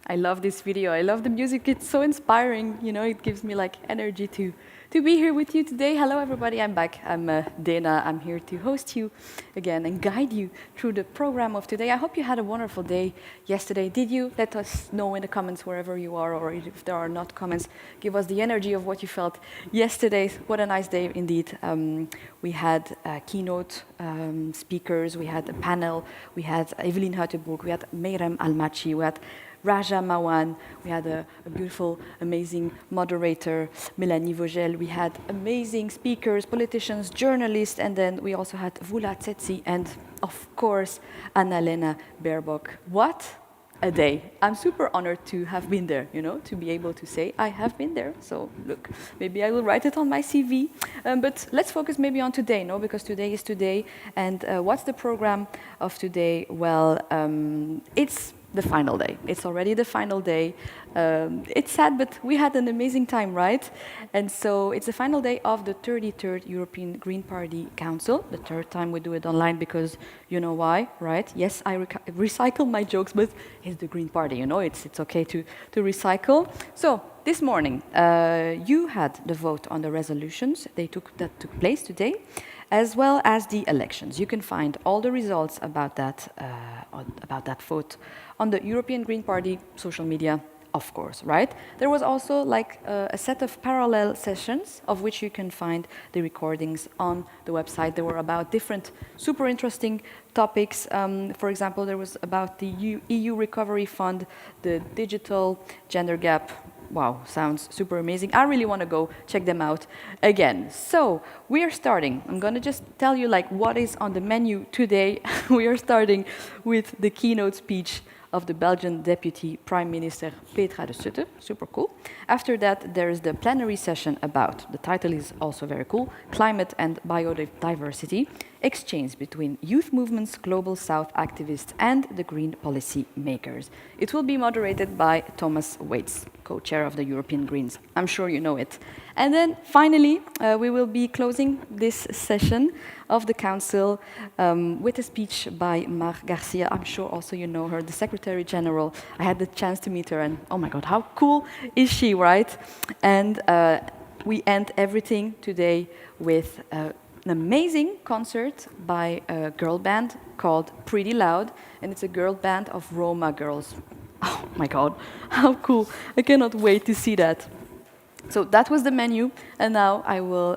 I love this video. I love the music. It's so inspiring. You know, it gives me like energy to be here with you today. Hello, everybody. I'm back. I'm Dana. I'm here to host you again and guide you through the program of today. I hope you had a wonderful day yesterday. Did you? Let us know in the comments wherever you are, or if there are not comments, give us the energy of what you felt yesterday. What a nice day indeed. We had keynote speakers. We had a panel. We had Evelyn Huttebroek. We had Meirem Almachi. We had Raja Mawan, we had a beautiful, amazing moderator, Mélanie Vogel. We had amazing speakers, politicians, journalists, and then we also had Vula Tsetsi and, of course, Annalena Baerbock. What a day. I'm super honored to have been there, you know, to be able to say I have been there. So look, maybe I will write it on my CV. But let's focus maybe on today, no? Because today is today. And what's the program of today? Well, it's the final day. It's already the final day. It's sad, but we had an amazing time, right? And so it's the final day of the 33rd European Green Party Council. The third time we do it online because you know why, right? Yes, I recycle my jokes, but it's the Green Party, you know, it's okay to recycle. So this morning, you had the vote on the resolutions that took place today, as well as the elections. You can find all the results about that vote on the European Green Party social media, of course, right? There was also like a set of parallel sessions of which you can find the recordings on the website. They were about different super interesting topics. For example, there was about the EU Recovery Fund, the digital gender gap. Wow, sounds super amazing. I really want to go check them out again. So we are starting. I'm going to just tell you like what is on the menu today. We are starting with the keynote speech of the Belgian Deputy Prime Minister Petra De Sutter, super cool. After that, there is the plenary session about, the title is also very cool, Climate and Biodiversity, exchange between youth movements, global south activists and the green policy makers. It will be moderated by Thomas Waits, co-chair of the European Greens. I'm sure you know it. And then finally, we will be closing this session of the Council with a speech by Mar Garcia. I'm sure also you know her, the Secretary General. I had the chance to meet her and oh my God, how cool is she, right? And we end everything today with an amazing concert by a girl band called Pretty Loud, and it's a girl band of Roma girls. Oh my God, how cool. I cannot wait to see that. So that was the menu, and now I will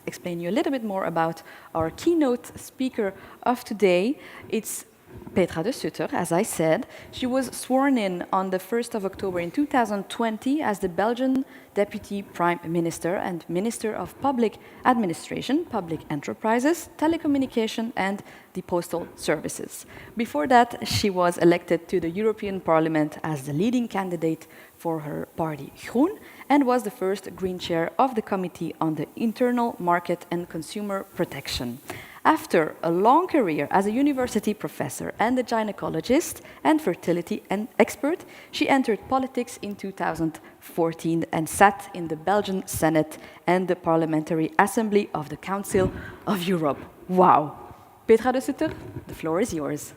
explain you a little bit more about our keynote speaker of today. It's Petra De Sutter, as I said. She was sworn in on the 1st of October in 2020 as the Belgian Deputy Prime Minister and Minister of Public Administration, Public Enterprises, Telecommunication and the Postal Services. Before that, she was elected to the European Parliament as the leading candidate for her party, Groen, and was the first Green Chair of the Committee on the Internal Market and Consumer Protection. After a long career as a university professor and a gynecologist and fertility expert, she entered politics in 2014 and sat in the Belgian Senate and the Parliamentary Assembly of the Council of Europe. Wow! Petra De Sutter, the floor is yours.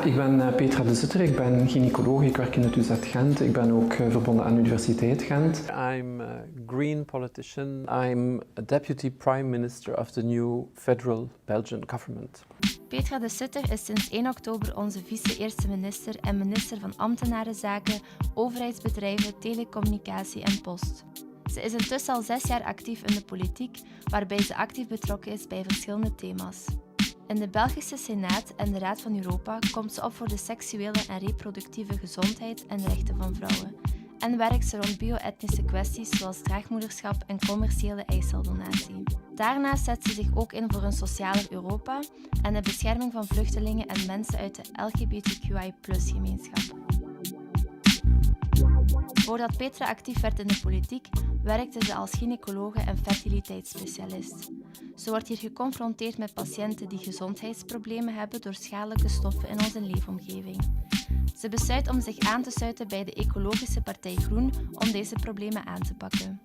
Ik ben Petra De Sutter, ik ben gynaecoloog, ik werk in het UZ Gent, ik ben ook verbonden aan de Universiteit Gent. I'm a Green politician. I'm a Deputy Prime Minister of the new federal Belgian government. Petra De Sutter is sinds 1 oktober onze vice-eerste minister en minister van Ambtenarenzaken, Overheidsbedrijven, Telecommunicatie en Post. Ze is intussen al 6 jaar actief in de politiek, waarbij ze actief betrokken is bij verschillende thema's. In de Belgische Senaat en de Raad van Europa komt ze op voor de seksuele en reproductieve gezondheid en rechten van vrouwen. En werkt ze rond bio-etnische kwesties zoals draagmoederschap en commerciële eiceldonatie. Daarnaast zet ze zich ook in voor een socialer Europa en de bescherming van vluchtelingen en mensen uit de LGBTQI+-gemeenschap. Voordat Petra actief werd in de politiek, werkte ze als gynaecologe en fertiliteitsspecialist. Ze wordt hier geconfronteerd met patiënten die gezondheidsproblemen hebben door schadelijke stoffen in onze leefomgeving. Ze besluit om zich aan te sluiten bij de ecologische partij Groen om deze problemen aan te pakken.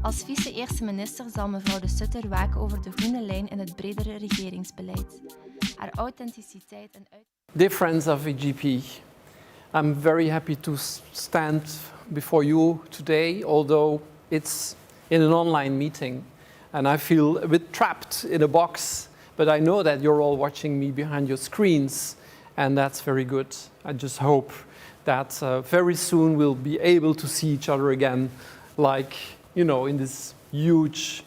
Als vice-eerste minister zal mevrouw De Sutter waken over de groene lijn in het bredere regeringsbeleid. Haar authenticiteit en Dear friends of EGP, I'm very happy to stand before you today, although it's in an online meeting and I feel a bit trapped in a box, but I know that you're all watching me behind your screens, and that's very good. I just hope that very soon we'll be able to see each other again, like, you know, in these huge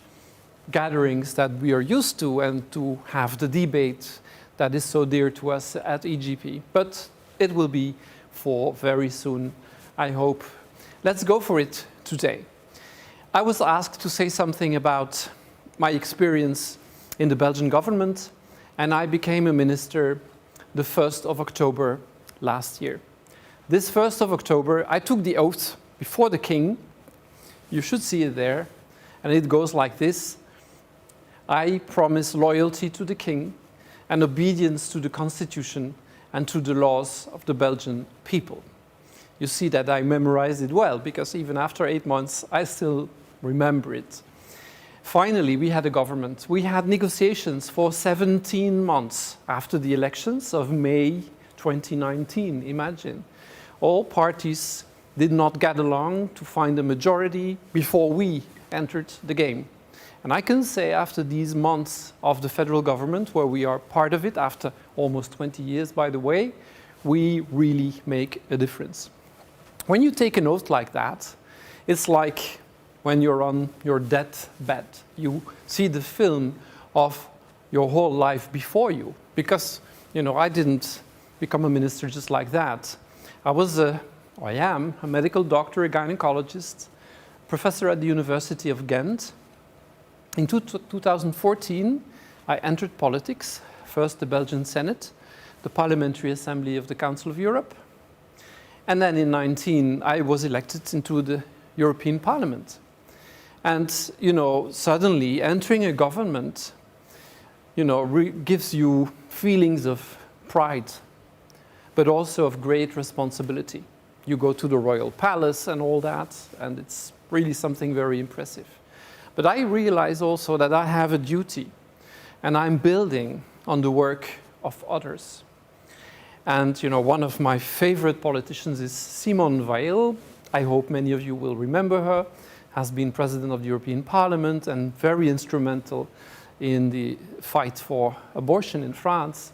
gatherings that we are used to, and to have the debate that is so dear to us at EGP. But it will be for very soon, I hope. Let's go for it today. I was asked to say something about my experience in the Belgian government, and I became a minister the 1st of October last year. This 1st of October, I took the oath before the king. You should see it there, and it goes like this. I promise loyalty to the king and obedience to the constitution and to the laws of the Belgian people. You see that I memorized it well, because even after 8 months, I still remember it. Finally, we had a government. We had negotiations for 17 months after the elections of May 2019, imagine. All parties did not get along to find a majority before we entered the game. And I can say after these months of the federal government, where we are part of it, after almost 20 years, by the way, we really make a difference. When you take an oath like that, it's like when you're on your deathbed. You see the film of your whole life before you. Because, you know, I didn't become a minister just like that. I am a medical doctor, a gynecologist, professor at the University of Ghent. In 2014, I entered politics, first the Belgian Senate, the Parliamentary Assembly of the Council of Europe. And then in 2019, I was elected into the European Parliament. And, you know, suddenly entering a government, you know, gives you feelings of pride, but also of great responsibility. You go to the royal palace and all that, and it's really something very impressive. But I realize also that I have a duty, and I'm building on the work of others. And, you know, one of my favorite politicians is Simone Veil. I hope many of you will remember her. Has been president of the European Parliament and very instrumental in the fight for abortion in France.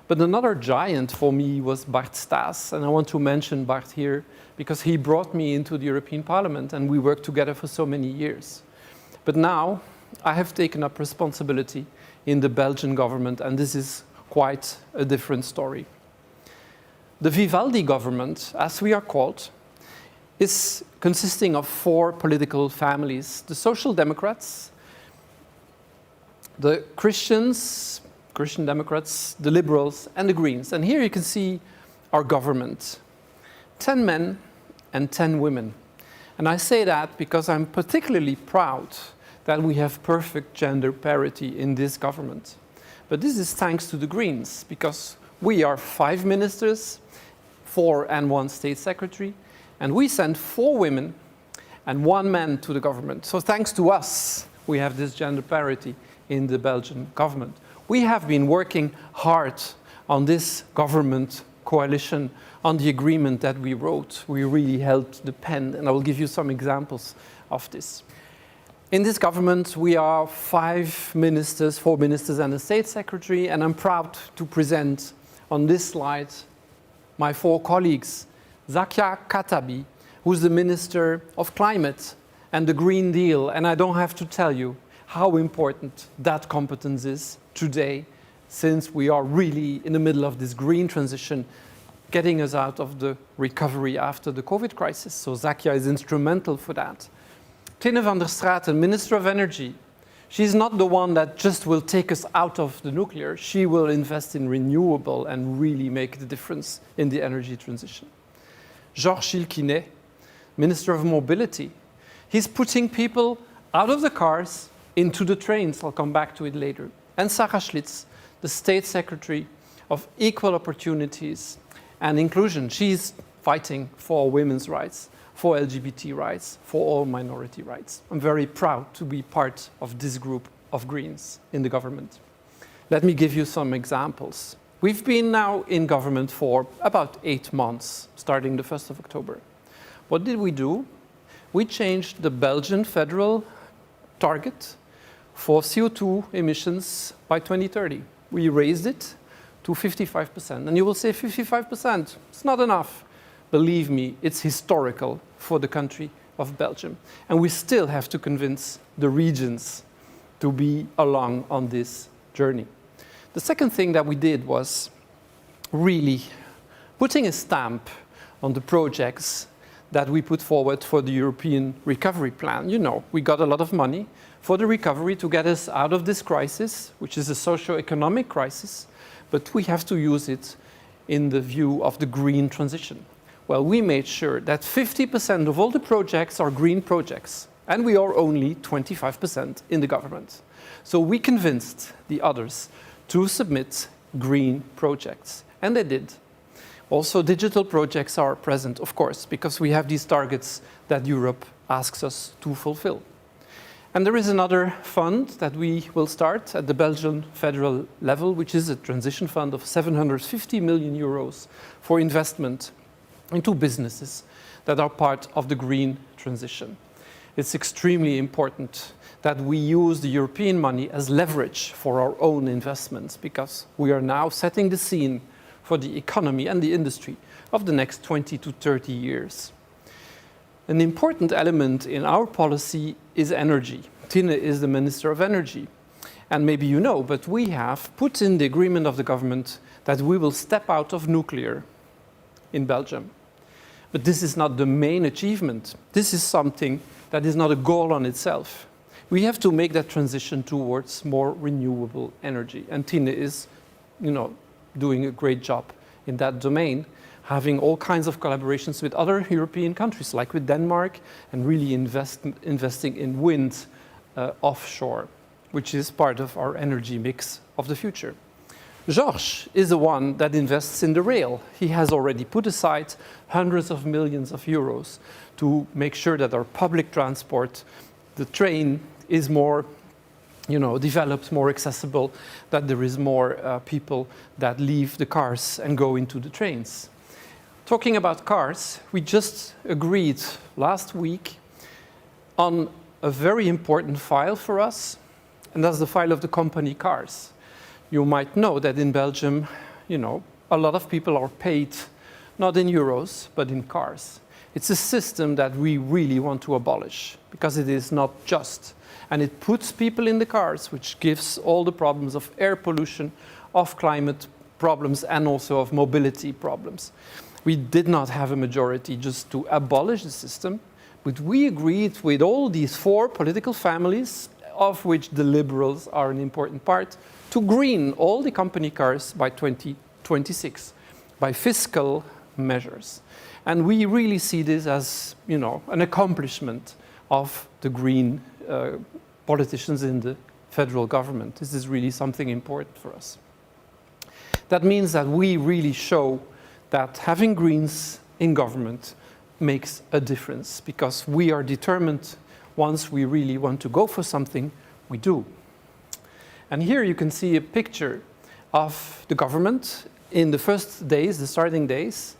But another giant for me was Bart Staes, and I want to mention Bart here because he brought me into the European Parliament and we worked together for so many years. But now I have taken up responsibility in the Belgian government, and this is quite a different story. The Vivaldi government, as we are called, is consisting of 4 political families: the Social Democrats, the Christians, Christian Democrats, the Liberals, and the Greens. And here you can see our government: 10 men and 10 women. And I say that because I'm particularly proud that we have perfect gender parity in this government. But this is thanks to the Greens, because we are 5 ministers, 4 and 1 state secretary, and we send 4 women and 1 man to the government. So thanks to us, we have this gender parity in the Belgian government. We have been working hard on this government coalition, on the agreement that we wrote. We really held the pen, and I will give you some examples of this. In this government, we are 5 ministers, 4 ministers and a state secretary, and I'm proud to present on this slide my 4 colleagues. Zakia Katabi, who's the Minister of Climate and the Green Deal, and I don't have to tell you how important that competence is today, since we are really in the middle of this green transition, getting us out of the recovery after the COVID crisis. So Zakia is instrumental for that. Tine van der Straten, Minister of Energy. She's not the one that just will take us out of the nuclear. She will invest in renewable and really make the difference in the energy transition. Georges Chilquinet, Minister of Mobility. He's putting people out of the cars into the trains. I'll come back to it later. And Sarah Schlitz, the State Secretary of Equal Opportunities and Inclusion. She's fighting for women's rights, for LGBT rights, for all minority rights. I'm very proud to be part of this group of Greens in the government. Let me give you some examples. We've been now in government for about 8 months, starting the 1st of October. What did we do? We changed the Belgian federal target for CO2 emissions by 2030. We raised it to 55%. And you will say 55%, it's not enough. Believe me, it's historical for the country of Belgium. And we still have to convince the regions to be along on this journey. The second thing that we did was really putting a stamp on the projects that we put forward for the European recovery plan. You know, we got a lot of money for the recovery to get us out of this crisis, which is a socio-economic crisis, but we have to use it in the view of the green transition. Well, we made sure that 50% of all the projects are green projects, and we are only 25% in the government. So we convinced the others to submit green projects, and they did. Also, digital projects are present, of course, because we have these targets that Europe asks us to fulfill. And there is another fund that we will start at the Belgian federal level, which is a transition fund of 750 million euros for investment into businesses that are part of the green transition. It's extremely important that we use the European money as leverage for our own investments, because we are now setting the scene for the economy and the industry of the next 20 to 30 years. An important element in our policy is energy. Tine is the Minister of Energy. And maybe you know, but we have put in the agreement of the government that we will step out of nuclear in Belgium. But this is not the main achievement. This is something that is not a goal on itself. We have to make that transition towards more renewable energy. And Tine is, doing a great job in that domain, having all kinds of collaborations with other European countries, like with Denmark, and really investing in wind offshore, which is part of our energy mix of the future. Georges is the one that invests in the rail. He has already put aside hundreds of millions of euros to make sure that our public transport, the train, is more developed, more accessible, that there is more people that leave the cars and go into the trains. Talking about cars, we just agreed last week on a very important file for us, and that's the file of the company cars. You might know that in Belgium, a lot of people are paid not in euros, but in cars. It's a system that we really want to abolish, because it is not just. And it puts people in the cars, which gives all the problems of air pollution, of climate problems, and also of mobility problems. We did not have a majority just to abolish the system, but we agreed with all these 4 political families, of which the Liberals are an important part, to green all the company cars by 2026 by fiscal measures. And we really see this as, an accomplishment of the green politicians in the federal government. This is really something important for us. That means that we really show that having Greens in government makes a difference, because we are determined, once we really want to go for something, we do. And here you can see a picture of the government in the first days, the starting days.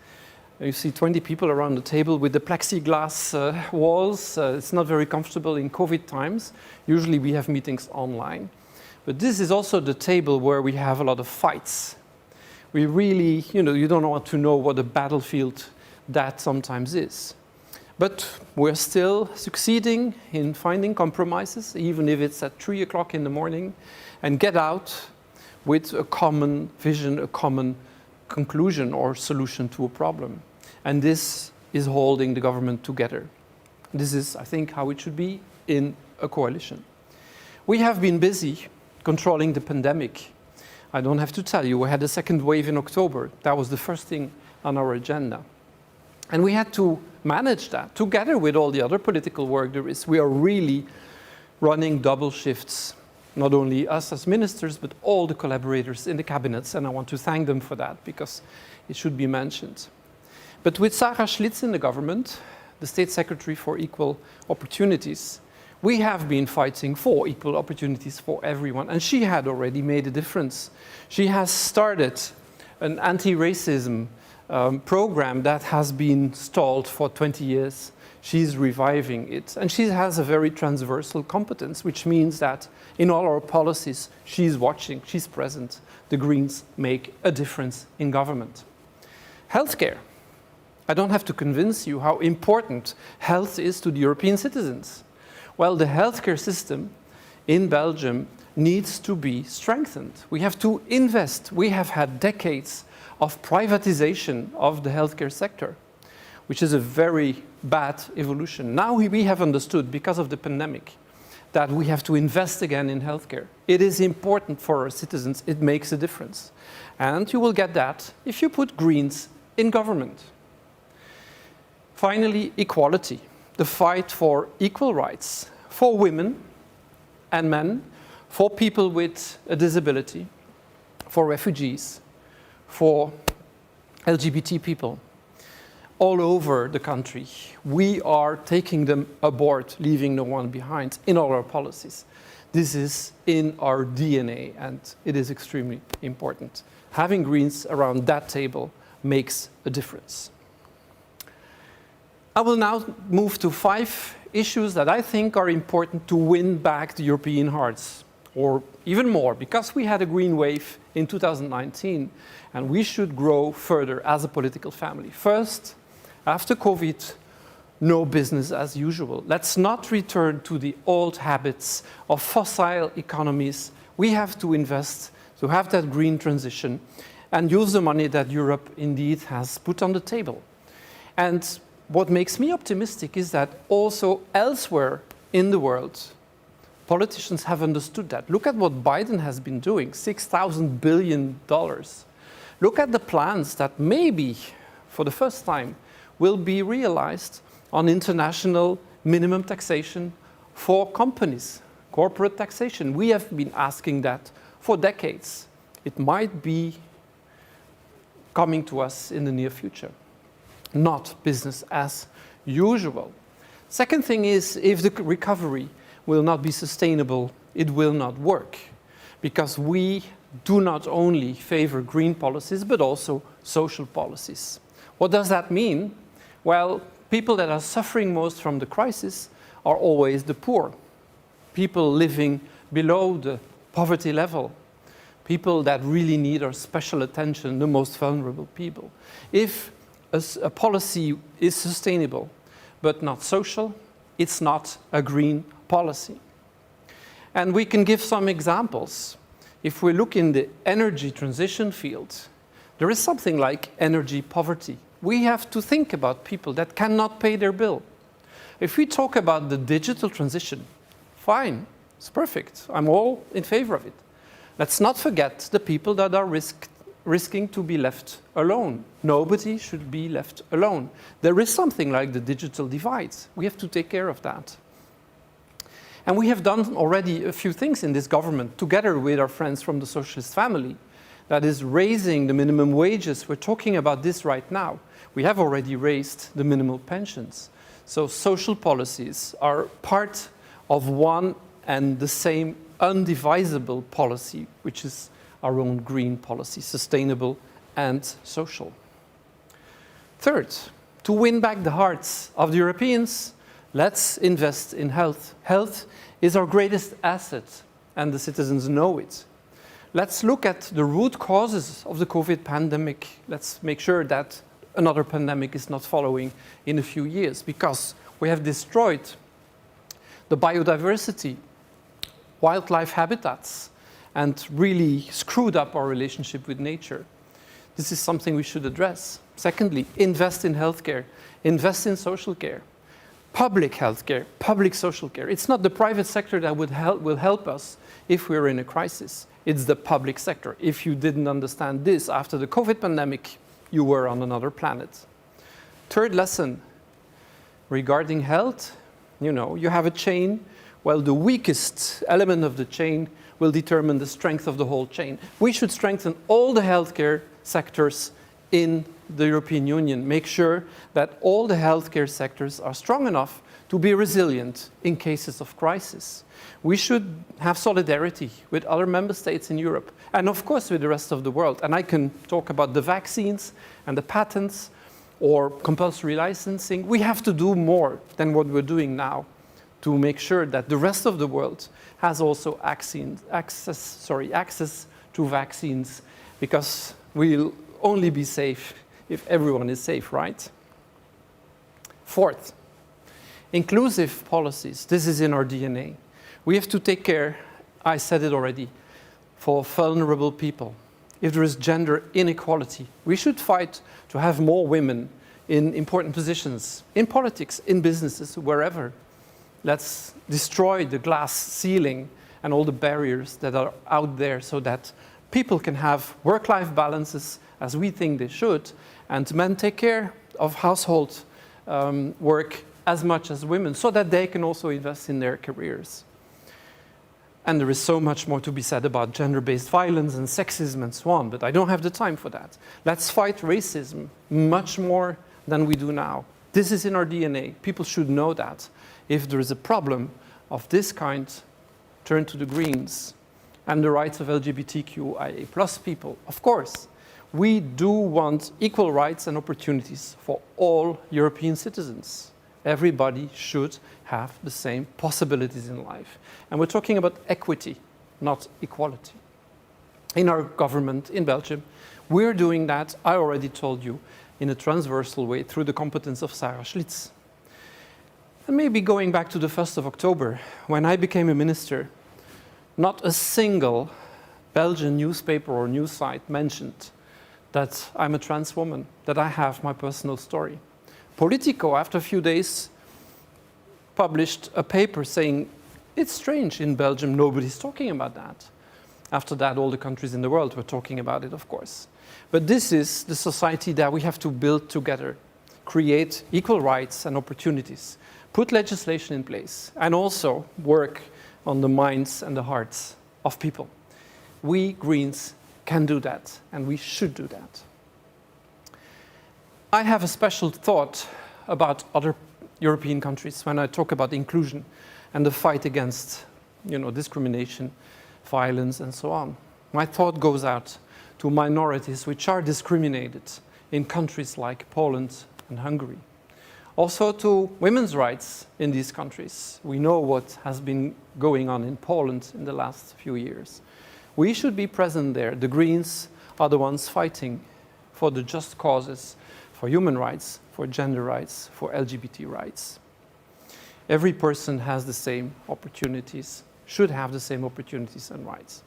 You see 20 people around the table with the plexiglass walls. It's not very comfortable in COVID times. Usually we have meetings online. But this is also the table where we have a lot of fights. We really, you don't want to know what a battlefield that sometimes is. But we're still succeeding in finding compromises, even if it's at 3 o'clock in the morning, and get out with a common vision, a common conclusion or solution to a problem. And this is holding the government together. This is, I think, how it should be in a coalition. We have been busy controlling the pandemic. I don't have to tell you, we had a second wave in October. That was the first thing on our agenda. And we had to manage that together with all the other political work there is. We are really running double shifts, not only us as ministers, but all the collaborators in the cabinets. And I want to thank them for that, because it should be mentioned. But with Sarah Schlitz in the government, the State Secretary for Equal Opportunities, we have been fighting for equal opportunities for everyone. And she had already made a difference. She has started an anti-racism program that has been stalled for 20 years. She's reviving it. And she has a very transversal competence, which means that in all our policies, she's watching, she's present. The Greens make a difference in government. Healthcare. I don't have to convince you how important health is to the European citizens. Well, the healthcare system in Belgium needs to be strengthened. We have to invest. We have had decades of privatization of the healthcare sector, which is a very bad evolution. Now we have understood, because of the pandemic, that we have to invest again in healthcare. It is important for our citizens. It makes a difference. And you will get that if you put Greens in government. Finally, equality. The fight for equal rights for women and men, for people with a disability, for refugees, for LGBT people. All over the country, we are taking them aboard, leaving no one behind in all our policies. This is in our DNA, and it is extremely important. Having Greens around that table makes a difference. I will now move to 5 issues that I think are important to win back the European hearts, or even more, because we had a green wave in 2019, and we should grow further as a political family. First, after COVID, no business as usual. Let's not return to the old habits of fossil economies. We have to invest to have that green transition and use the money that Europe indeed has put on the table. And what makes me optimistic is that also elsewhere in the world, politicians have understood that. Look at what Biden has been doing, $6,000 billion. Look at the plans that maybe, for the first time, will be realized on international minimum taxation for companies, corporate taxation. We have been asking that for decades. It might be coming to us in the near future. Not business as usual. Second thing is, if the recovery will not be sustainable, it will not work, because we do not only favor green policies, but also social policies. What does that mean? Well, people that are suffering most from the crisis are always the poor, people living below the poverty level, people that really need our special attention, the most vulnerable people. If a policy is sustainable but not social, it's not a green policy. And we can give some examples. If we look in the energy transition field, there is something like energy poverty. We have to think about people that cannot pay their bill. If we talk about the digital transition, fine, it's perfect. I'm all in favor of it. Let's not forget the people that are risking to be left alone. Nobody should be left alone. There is something like the digital divide. We have to take care of that. And we have done already a few things in this government, together with our friends from the socialist family, that is raising the minimum wages. We're talking about this right now. We have already raised the minimal pensions. So social policies are part of one and the same undivisible policy, which is our own green policy, sustainable and social. Third, to win back the hearts of the Europeans, let's invest in health. Health is our greatest asset, and the citizens know it. Let's look at the root causes of the COVID pandemic. Let's make sure that another pandemic is not following in a few years, because we have destroyed the biodiversity, wildlife habitats, and really screwed up our relationship with nature. This is something we should address. Secondly, invest in healthcare, invest in social care, public healthcare, public social care. It's not the private sector that will help us if we're in a crisis. It's the public sector. If you didn't understand this after the COVID pandemic, you were on another planet. Third lesson regarding health, you have a chain. Well, the weakest element of the chain will determine the strength of the whole chain. We should strengthen all the healthcare sectors in the European Union, make sure that all the healthcare sectors are strong enough to be resilient in cases of crisis. We should have solidarity with other member states in Europe, and of course with the rest of the world. And I can talk about the vaccines and the patents or compulsory licensing. We have to do more than what we're doing now to make sure that the rest of the world has also access to vaccines, because we'll only be safe if everyone is safe, right? Fourth, inclusive policies. This is in our DNA. We have to take care, I said it already, for vulnerable people. If there is gender inequality, we should fight to have more women in important positions, in politics, in businesses, wherever. Let's destroy the glass ceiling and all the barriers that are out there so that people can have work-life balances as we think they should, and men take care of household work as much as women, so that they can also invest in their careers. And there is so much more to be said about gender-based violence and sexism and so on, but I don't have the time for that. Let's fight racism much more than we do now. This is in our DNA. People should know that. If there is a problem of this kind, turn to the Greens. And the rights of LGBTQIA+ people. Of course, we do want equal rights and opportunities for all European citizens. Everybody should have the same possibilities in life. And we're talking about equity, not equality. In our government in Belgium, we're doing that, I already told you, in a transversal way through the competence of Sarah Schlitz. And maybe going back to the 1st of October, when I became a minister, not a single Belgian newspaper or news site mentioned that I'm a trans woman, that I have my personal story. Politico, after a few days, published a paper saying, it's strange, in Belgium nobody's talking about that. After that, all the countries in the world were talking about it, of course. But this is the society that we have to build together, create equal rights and opportunities, put legislation in place, and also work on the minds and the hearts of people. We Greens can do that, and we should do that. I have a special thought about other European countries when I talk about inclusion and the fight against, discrimination, violence, and so on. My thought goes out to minorities which are discriminated in countries like Poland and Hungary. Also to women's rights in these countries. We know what has been going on in Poland in the last few years. We should be present there. The Greens are the ones fighting for the just causes, for human rights, for gender rights, for LGBT rights. Every person has the same opportunities, should have the same opportunities and rights.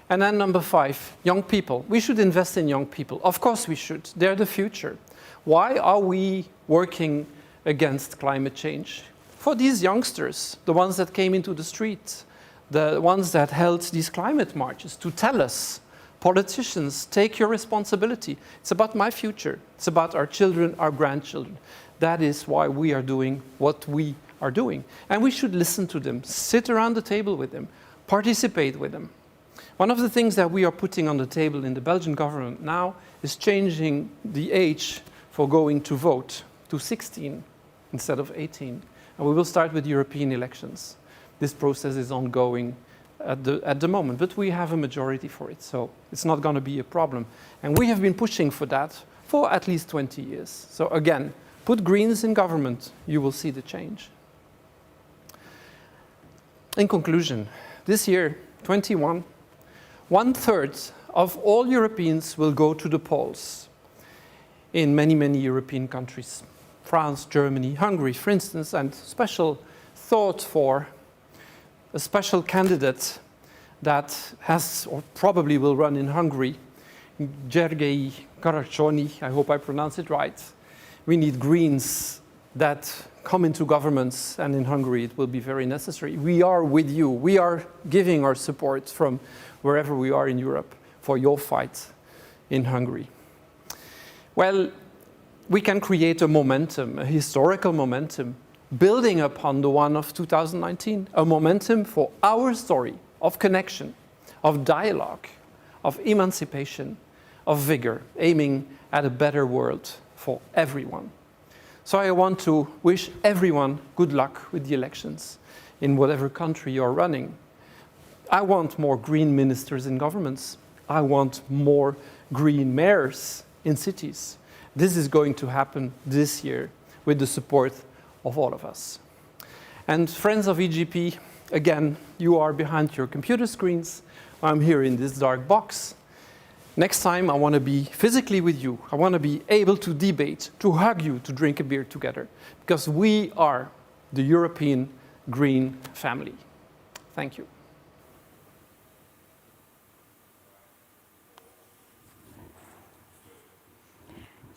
And then number 5, young people. We should invest in young people. Of course we should. They're the future. Why are we working against climate change? For these youngsters, the ones that came into the street, the ones that held these climate marches, to tell us, politicians, take your responsibility. It's about my future. It's about our children, our grandchildren. That is why we are doing what we are doing. And we should listen to them, sit around the table with them, participate with them. One of the things that we are putting on the table in the Belgian government now is changing the age for going to vote to 16 instead of 18. And we will start with European elections. This process is ongoing at the moment, but we have a majority for it, so it's not going to be a problem. And we have been pushing for that for at least 20 years. So again, put Greens in government, you will see the change. In conclusion, this year, 21, 1/3 of all Europeans will go to the polls in many, many European countries. France, Germany, Hungary, for instance, and special thought for a special candidate that has or probably will run in Hungary, Gergely Karácsony, I hope I pronounce it right. We need Greens that come into governments, and in Hungary it will be very necessary. We are with you. We are giving our support from wherever we are in Europe for your fight in Hungary. Well, we can create a momentum, a historical momentum, building upon the one of 2019, a momentum for our story of connection, of dialogue, of emancipation, of vigor, aiming at a better world for everyone. So I want to wish everyone good luck with the elections in whatever country you're running. I want more green ministers in governments. I want more green mayors in cities. This is going to happen this year with the support of all of us. And friends of EGP, again, you are behind your computer screens. I'm here in this dark box. Next time, I want to be physically with you. I want to be able to debate, to hug you, to drink a beer together, because we are the European green family. Thank you.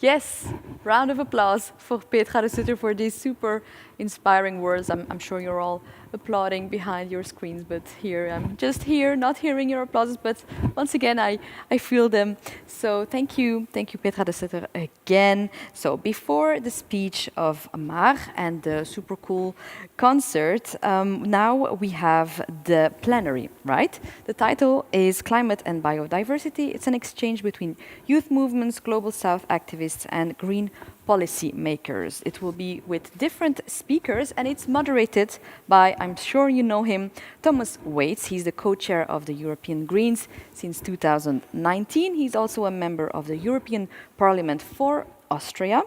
Yes, round of applause for Petra De Sutter for these super inspiring words. I'm sure you're all applauding behind your screens, but here I'm just here, not hearing your applauses, but once again I feel them. So thank you Petra De Sutter again. So before the speech of Amar and the super cool concert, now we have the plenary, right? The title is Climate and Biodiversity. It's an exchange between youth movements, Global South activists and green policy makers. It will be with different speakers and it's moderated by, I'm sure you know him, Thomas Waits. He's the co-chair of the European Greens since 2019. He's also a member of the European Parliament from Austria.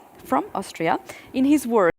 In his words,